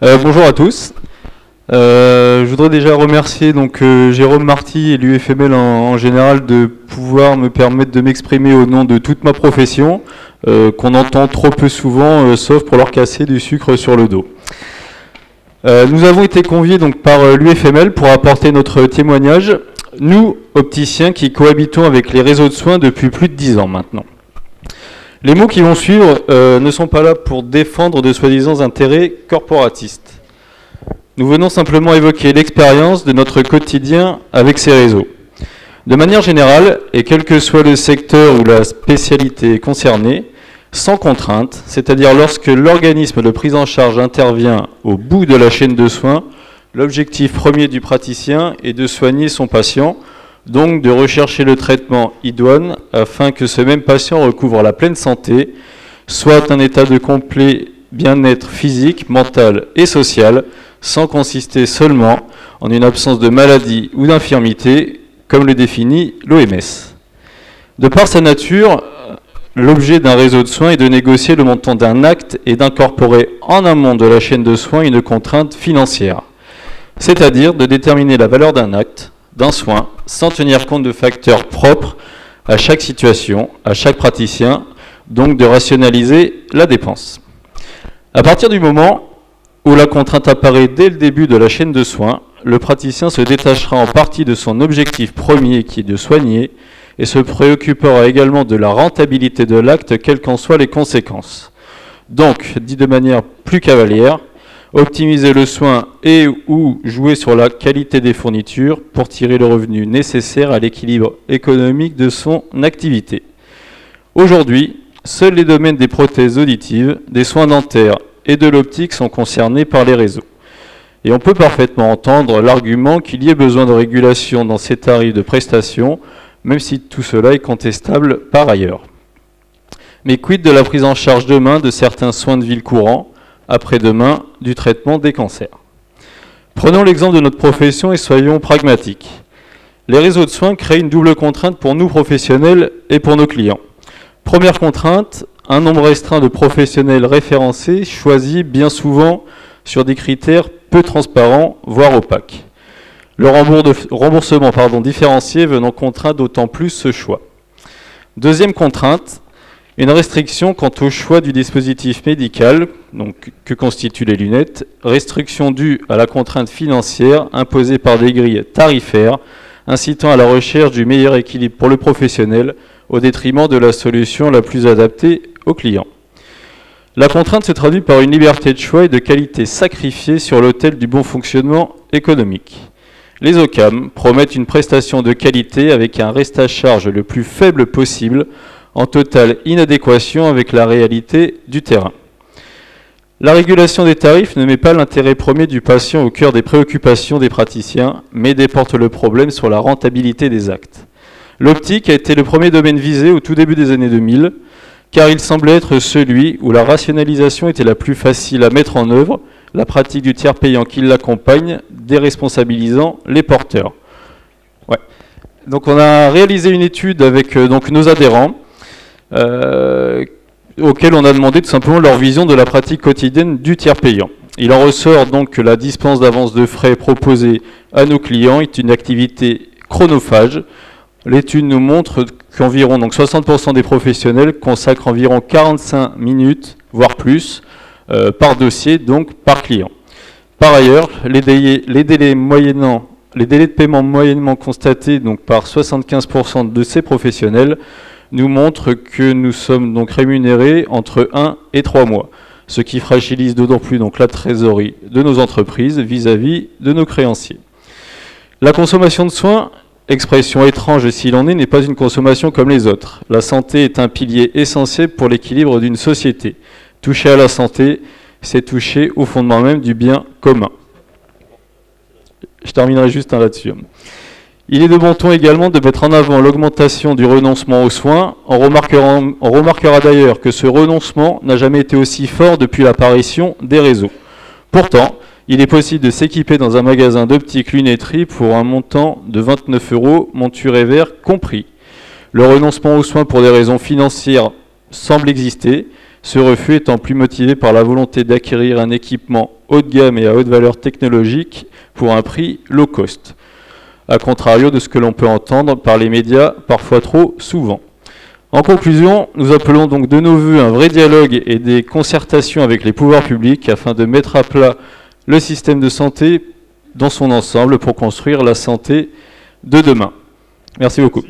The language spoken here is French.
Bonjour à tous. Je voudrais déjà remercier Jérôme Marty et l'UFML en général de pouvoir me permettre de m'exprimer au nom de toute ma profession, qu'on entend trop peu souvent, sauf pour leur casser du sucre sur le dos. Nous avons été conviés par l'UFML pour apporter notre témoignage, nous, opticiens qui cohabitons avec les réseaux de soins depuis plus de 10 ans maintenant. Les mots qui vont suivre ne sont pas là pour défendre de soi-disant intérêts corporatistes. Nous venons simplement évoquer l'expérience de notre quotidien avec ces réseaux. De manière générale, et quel que soit le secteur ou la spécialité concernée, sans contrainte, c'est-à-dire lorsque l'organisme de prise en charge intervient au bout de la chaîne de soins, l'objectif premier du praticien est de soigner son patient, donc de rechercher le traitement idoine afin que ce même patient recouvre la pleine santé, soit un état de complet bien-être physique, mental et social, sans consister seulement en une absence de maladie ou d'infirmité, comme le définit l'OMS. De par sa nature, l'objet d'un réseau de soins est de négocier le montant d'un acte et d'incorporer en amont de la chaîne de soins une contrainte financière, c'est-à-dire de déterminer la valeur d'un acte, d'un soin, sans tenir compte de facteurs propres à chaque situation, à chaque praticien, donc de rationaliser la dépense. À partir du moment où la contrainte apparaît dès le début de la chaîne de soins, le praticien se détachera en partie de son objectif premier qui est de soigner et se préoccupera également de la rentabilité de l'acte, quelles qu'en soient les conséquences. Donc, dit de manière plus cavalière, optimiser le soin et ou jouer sur la qualité des fournitures pour tirer le revenu nécessaire à l'équilibre économique de son activité. Aujourd'hui, seuls les domaines des prothèses auditives, des soins dentaires et de l'optique sont concernés par les réseaux. Et on peut parfaitement entendre l'argument qu'il y ait besoin de régulation dans ces tarifs de prestations, même si tout cela est contestable par ailleurs. Mais quid de la prise en charge demain de certains soins de ville courants, après-demain du traitement des cancers? Prenons l'exemple de notre profession et soyons pragmatiques. Les réseaux de soins créent une double contrainte pour nous professionnels et pour nos clients. Première contrainte, un nombre restreint de professionnels référencés choisis bien souvent sur des critères peu transparents, voire opaques. Le remboursement différencié venant contraindre d'autant plus ce choix. Deuxième contrainte, une restriction quant au choix du dispositif médical, donc que constituent les lunettes, restriction due à la contrainte financière imposée par des grilles tarifaires, incitant à la recherche du meilleur équilibre pour le professionnel au détriment de la solution la plus adaptée au client. La contrainte se traduit par une liberté de choix et de qualité sacrifiée sur l'autel du bon fonctionnement économique. Les OCAM promettent une prestation de qualité avec un reste à charge le plus faible possible, en totale inadéquation avec la réalité du terrain. La régulation des tarifs ne met pas l'intérêt premier du patient au cœur des préoccupations des praticiens, mais déporte le problème sur la rentabilité des actes. L'optique a été le premier domaine visé au tout début des années 2000, car il semblait être celui où la rationalisation était la plus facile à mettre en œuvre, la pratique du tiers payant qui l'accompagne, déresponsabilisant les porteurs. Ouais. Donc on a réalisé une étude avec nos adhérents, auxquels on a demandé tout simplement leur vision de la pratique quotidienne du tiers payant. Il en ressort donc que la dispense d'avance de frais proposée à nos clients est une activité chronophage. L'étude nous montre qu'environ 60% des professionnels consacrent environ 45 minutes, voire plus, par dossier, donc par client. Par ailleurs, les délais de paiement moyennement constatés par 75% de ces professionnels nous montrent que nous sommes donc rémunérés entre 1 et 3 mois, ce qui fragilise d'autant plus la trésorerie de nos entreprises vis-à-vis de nos créanciers. La consommation de soins, expression étrange s'il en est, n'est pas une consommation comme les autres. La santé est un pilier essentiel pour l'équilibre d'une société. Toucher à la santé, c'est toucher au fondement même du bien commun. Je terminerai juste là-dessus. Il est de bon ton également de mettre en avant l'augmentation du renoncement aux soins. On remarquera d'ailleurs que ce renoncement n'a jamais été aussi fort depuis l'apparition des réseaux. Pourtant, il est possible de s'équiper dans un magasin d'optique lunetterie pour un montant de 29 €, monture et verre compris. Le renoncement aux soins pour des raisons financières semble exister, ce refus étant plus motivé par la volonté d'acquérir un équipement haut de gamme et à haute valeur technologique pour un prix low cost, à contrario de ce que l'on peut entendre par les médias parfois trop souvent. En conclusion, nous appelons donc de nos vœux un vrai dialogue et des concertations avec les pouvoirs publics afin de mettre à plat le système de santé dans son ensemble pour construire la santé de demain. Merci beaucoup.